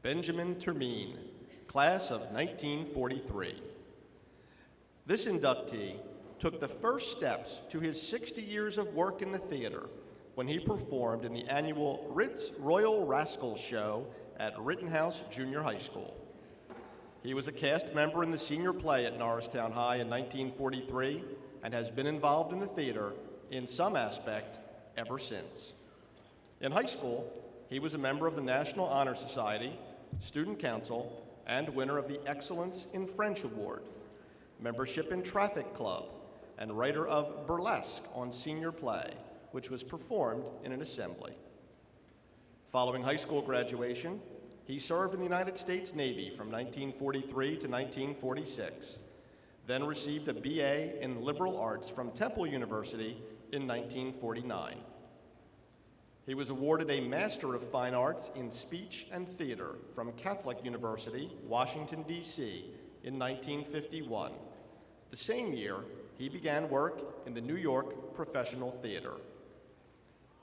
Benjamin Termine, class of 1943. This inductee took the first steps to his 60 years of work in the theater when he performed in the annual Ritz Royal Rascals show at Rittenhouse Junior High School. He was a cast member in the senior play at Norristown High in 1943 and has been involved in the theater in some aspect ever since. In high school, he was a member of the National Honor Society, Student Council, and winner of the Excellence in French Award, membership in Traffic Club, and writer of Burlesque on senior play, which was performed in an assembly. Following high school graduation, he served in the United States Navy from 1943 to 1946, then received a BA in Liberal Arts from Temple University in 1949. He was awarded a Master of Fine Arts in Speech and Theater from Catholic University, Washington, D.C. in 1951. The same year, he began work in the New York Professional Theater.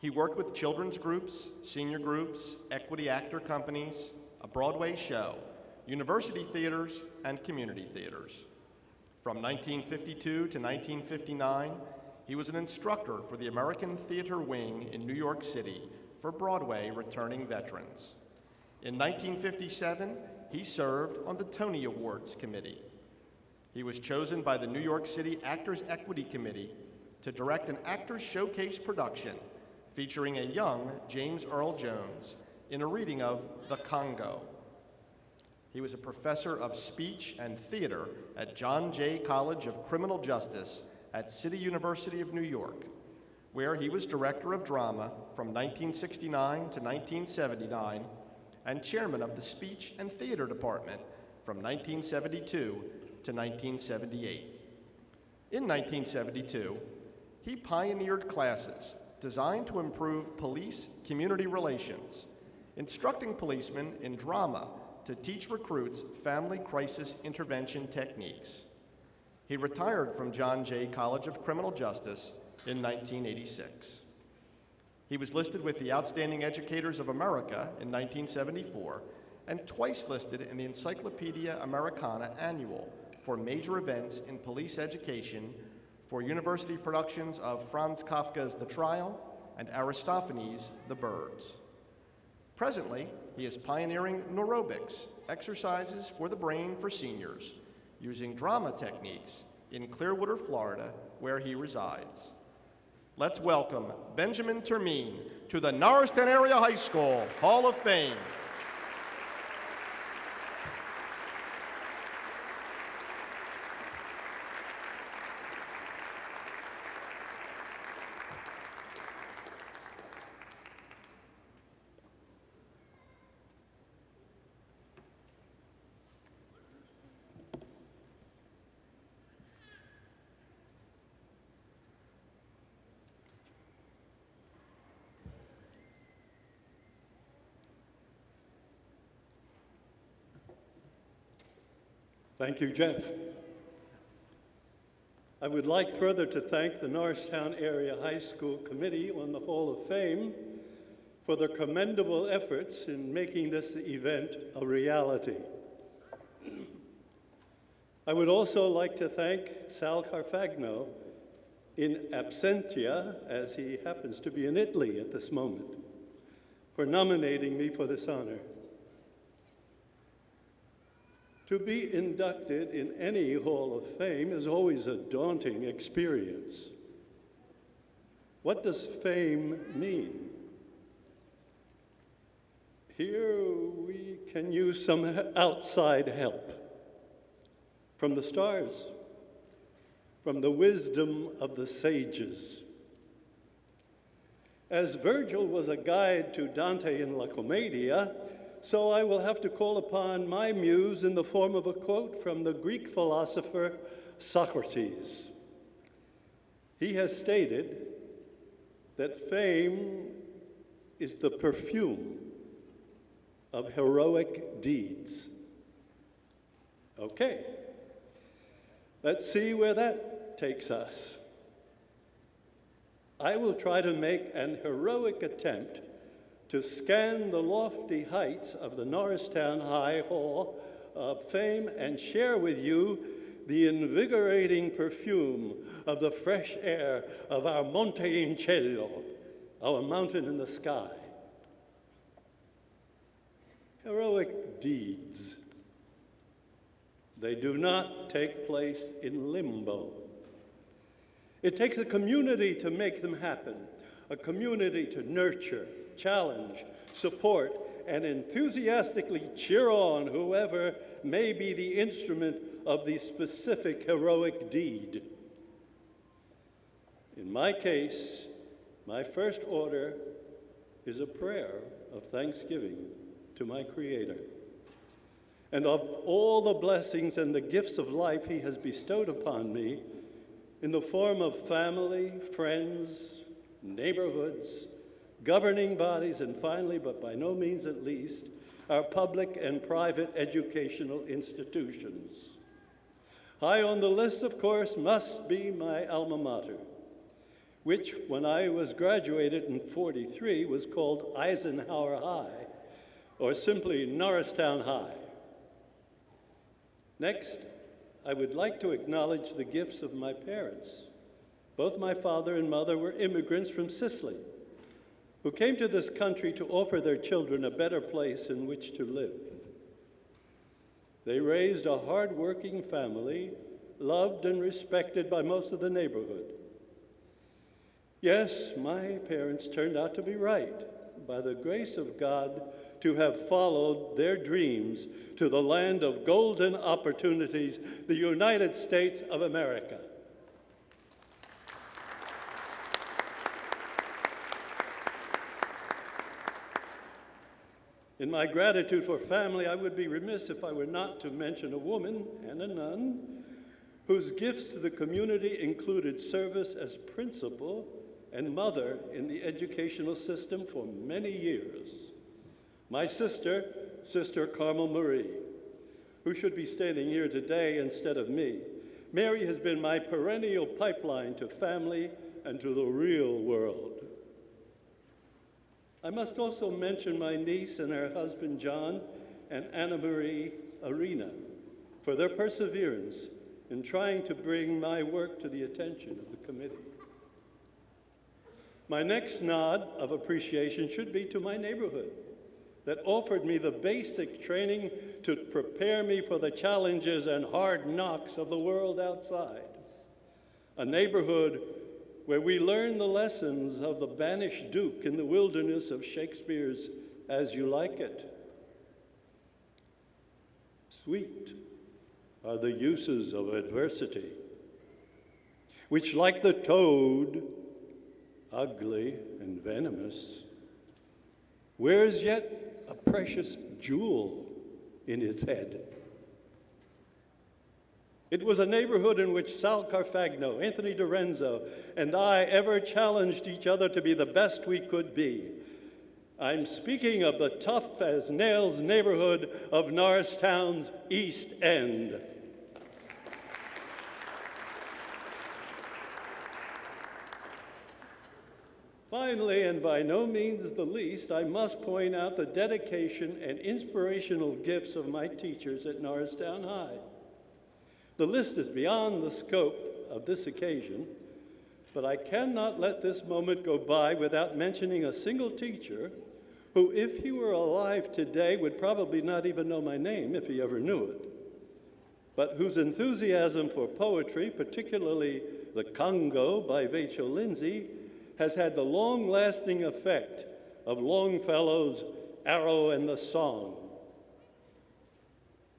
He worked with children's groups, senior groups, equity actor companies, a Broadway show, university theaters, and community theaters. From 1952 to 1959, he was an instructor for the American Theater Wing in New York City for Broadway returning veterans. In 1957, he served on the Tony Awards Committee. He was chosen by the New York City Actors Equity Committee to direct an Actors Showcase production featuring a young James Earl Jones in a reading of The Congo. He was a professor of speech and theater at John Jay College of Criminal Justice at City University of New York, where he was director of drama from 1969 to 1979 and chairman of the speech and theater department from 1972 to 1978. In 1972, he pioneered classes designed to improve police-community relations, instructing policemen in drama to teach recruits family crisis intervention techniques. He retired from John Jay College of Criminal Justice in 1986. He was listed with the Outstanding Educators of America in 1974 and twice listed in the Encyclopedia Americana Annual for major events in police education for university productions of Franz Kafka's The Trial and Aristophanes' The Birds. Presently, he is pioneering neurobics, exercises for the brain for seniors, using drama techniques in Clearwater, Florida, where he resides. Let's welcome Benjamin Termine to the Norristown Area High School Hall of Fame. Thank you, Jeff. I would like further to thank the Norristown Area High School Committee on the Hall of Fame for their commendable efforts in making this event a reality. I would also like to thank Sal Carfagno in absentia, as he happens to be in Italy at this moment, for nominating me for this honor. To be inducted in any Hall of Fame is always a daunting experience. What does fame mean? Here we can use some outside help from the stars, from the wisdom of the sages. As Virgil was a guide to Dante in La Commedia, so I will have to call upon my muse in the form of a quote from the Greek philosopher Socrates. He has stated that fame is the perfume of heroic deeds. Okay, let's see where that takes us. I will try to make an heroic attempt to scan the lofty heights of the Norristown High Hall of Fame and share with you the invigorating perfume of the fresh air of our Monte in Cielo, our mountain in the sky. Heroic deeds, they do not take place in limbo. It takes a community to make them happen, a community to nurture, challenge, support, and enthusiastically cheer on whoever may be the instrument of the specific heroic deed. In my case, my first order is a prayer of thanksgiving to my Creator, and of all the blessings and the gifts of life He has bestowed upon me in the form of family, friends, neighborhoods, governing bodies, and finally, but by no means at least, our public and private educational institutions. High on the list, of course, must be my alma mater, which, when I was graduated in '43, was called Eisenhower High, or simply Norristown High. Next, I would like to acknowledge the gifts of my parents. Both my father and mother were immigrants from Sicily, who came to this country to offer their children a better place in which to live. They raised a hard-working family, loved and respected by most of the neighborhood. Yes, my parents turned out to be right, by the grace of God, to have followed their dreams to the land of golden opportunities, the United States of America. In my gratitude for family, I would be remiss if I were not to mention a woman and a nun whose gifts to the community included service as principal and mother in the educational system for many years. My sister, Sister Carmel Marie, who should be standing here today instead of me. Mary has been my perennial pipeline to family and to the real world. I must also mention my niece and her husband, John, and Anna Marie Arena, for their perseverance in trying to bring my work to the attention of the committee. My next nod of appreciation should be to my neighborhood that offered me the basic training to prepare me for the challenges and hard knocks of the world outside. A neighborhood where we learn the lessons of the banished duke in the wilderness of Shakespeare's As You Like It. Sweet are the uses of adversity, which, like the toad, ugly and venomous, wears yet a precious jewel in its head. It was a neighborhood in which Sal Carfagno, Anthony DiRenzo, and I ever challenged each other to be the best we could be. I'm speaking of the tough-as-nails neighborhood of Norristown's East End. Finally, and by no means the least, I must point out the dedication and inspirational gifts of my teachers at Norristown High. The list is beyond the scope of this occasion, but I cannot let this moment go by without mentioning a single teacher who, if he were alive today, would probably not even know my name if he ever knew it, but whose enthusiasm for poetry, particularly The Congo by Vachel Lindsay, has had the long-lasting effect of Longfellow's Arrow and the Song.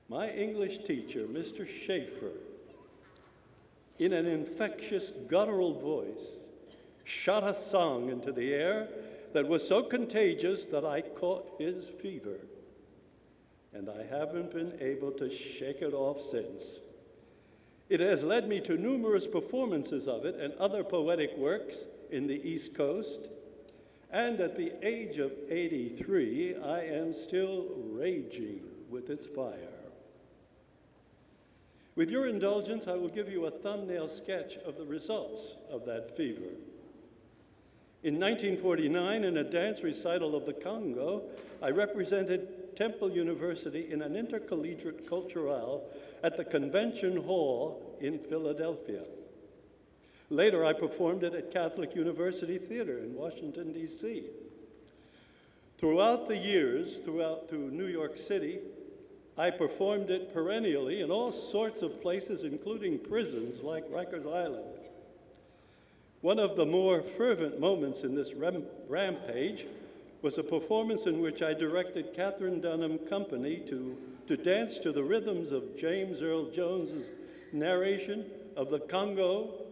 My English teacher, Mr. Schaefer, in an infectious guttural voice, shot a song into the air that was so contagious that I caught his fever, and I haven't been able to shake it off since. It has led me to numerous performances of it and other poetic works in the East Coast, and at the age of 83, I am still raging with its fire. With your indulgence, I will give you a thumbnail sketch of the results of that fever. In 1949, in a dance recital of the Congo, I represented Temple University in an intercollegiate culturale at the Convention Hall in Philadelphia. Later, I performed it at Catholic University Theater in Washington, D.C. Throughout the years, throughout to New York City, I performed it perennially in all sorts of places, including prisons like Rikers Island. One of the more fervent moments in this rampage was a performance in which I directed Katherine Dunham Company to dance to the rhythms of James Earl Jones's narration of the Congo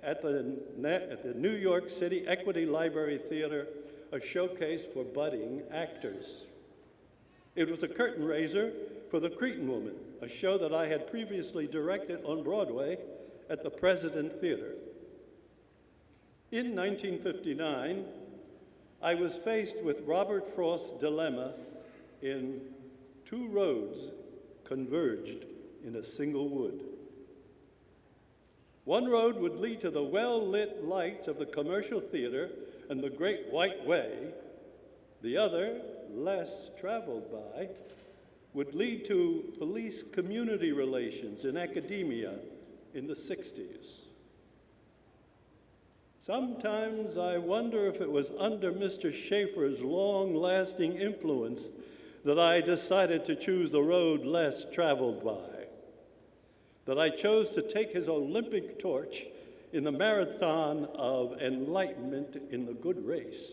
at the New York City Equity Library Theater, a showcase for budding actors. It was a curtain raiser for The Cretan Woman, a show that I had previously directed on Broadway at the President Theater. In 1959, I was faced with Robert Frost's dilemma in two roads converged in a single wood. One road would lead to the well-lit lights of the commercial theater and the Great White Way. The other, less traveled by, would lead to police community relations in academia in the 60s. Sometimes I wonder if it was under Mr. Schaefer's long-lasting influence that I decided to choose the road less traveled by, that I chose to take his Olympic torch in the marathon of enlightenment in the good race,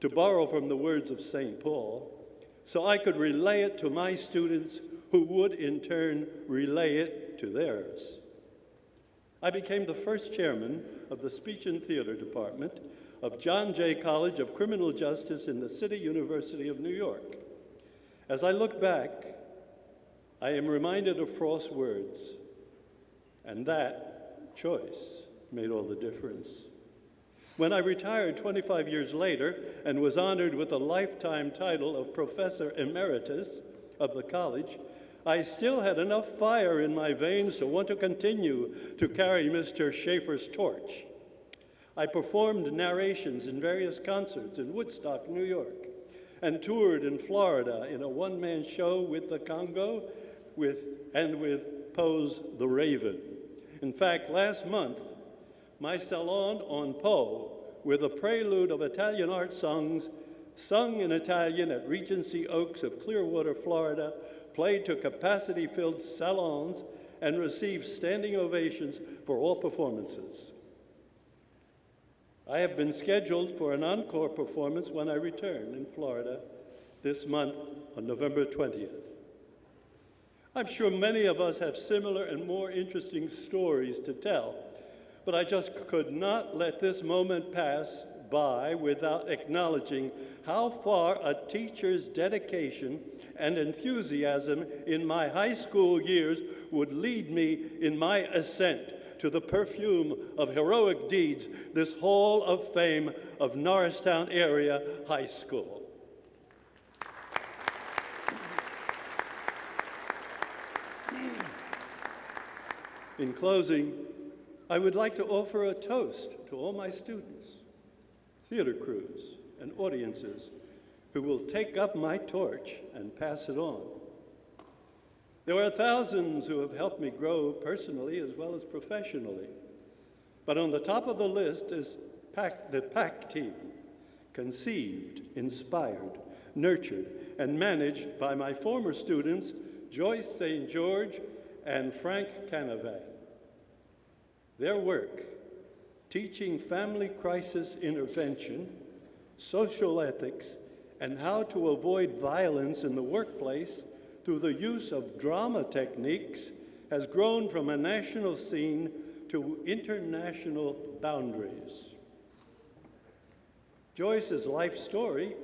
to borrow from the words of St. Paul, so I could relay it to my students who would in turn relay it to theirs. I became the first chairman of the Speech and Theater Department of John Jay College of Criminal Justice in the City University of New York. As I look back, I am reminded of Frost's words, and that choice made all the difference. When I retired 25 years later and was honored with a lifetime title of Professor Emeritus of the college, I still had enough fire in my veins to want to continue to carry Mr. Schaefer's torch. I performed narrations in various concerts in Woodstock, New York, and toured in Florida in a one-man show with the Congo with Poe's The Raven. In fact, last month, my salon on Poe, with a prelude of Italian art songs sung in Italian at Regency Oaks of Clearwater, Florida, played to capacity-filled salons and received standing ovations for all performances. I have been scheduled for an encore performance when I return in Florida this month on November 20th. I'm sure many of us have similar and more interesting stories to tell, but I just could not let this moment pass by without acknowledging how far a teacher's dedication and enthusiasm in my high school years would lead me in my ascent to the perfume of heroic deeds, this Hall of Fame of Norristown Area High School. In closing, I would like to offer a toast to all my students, theater crews, and audiences who will take up my torch and pass it on. There are thousands who have helped me grow personally as well as professionally. But on the top of the list is the PAC team, conceived, inspired, nurtured, and managed by my former students, Joyce St. George and Frank Canavan. Their work, teaching family crisis intervention, social ethics, and how to avoid violence in the workplace through the use of drama techniques, has grown from a national scene to international boundaries. Joyce's life story,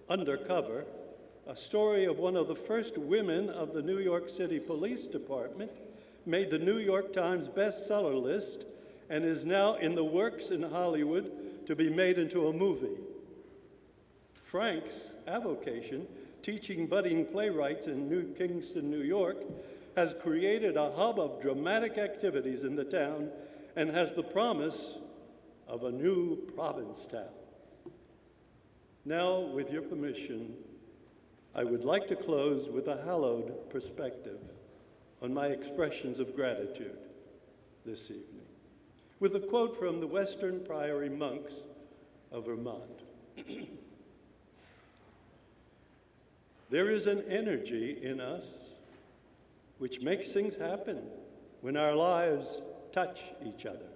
Undercover, a story of one of the first women of the New York City Police Department, made the New York Times bestseller list and is now in the works in Hollywood to be made into a movie. Frank's avocation, teaching budding playwrights in New Kingston, New York, has created a hub of dramatic activities in the town and has the promise of a new Provincetown. Now, with your permission, I would like to close with a hallowed perspective on my expressions of gratitude this evening, with a quote from the Western Priory monks of Vermont. There is an energy in us which makes things happen when our lives touch each other.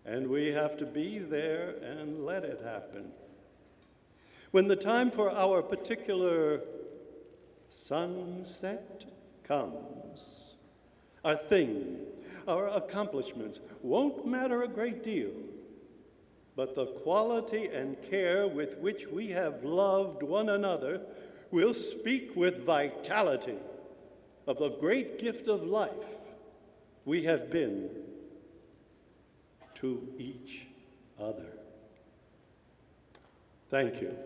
And we have to be there and let it happen. When the time for our particular sunset comes, our thing, our accomplishments won't matter a great deal, but the quality and care with which we have loved one another will speak with vitality of the great gift of life we have been to each other. Thank you.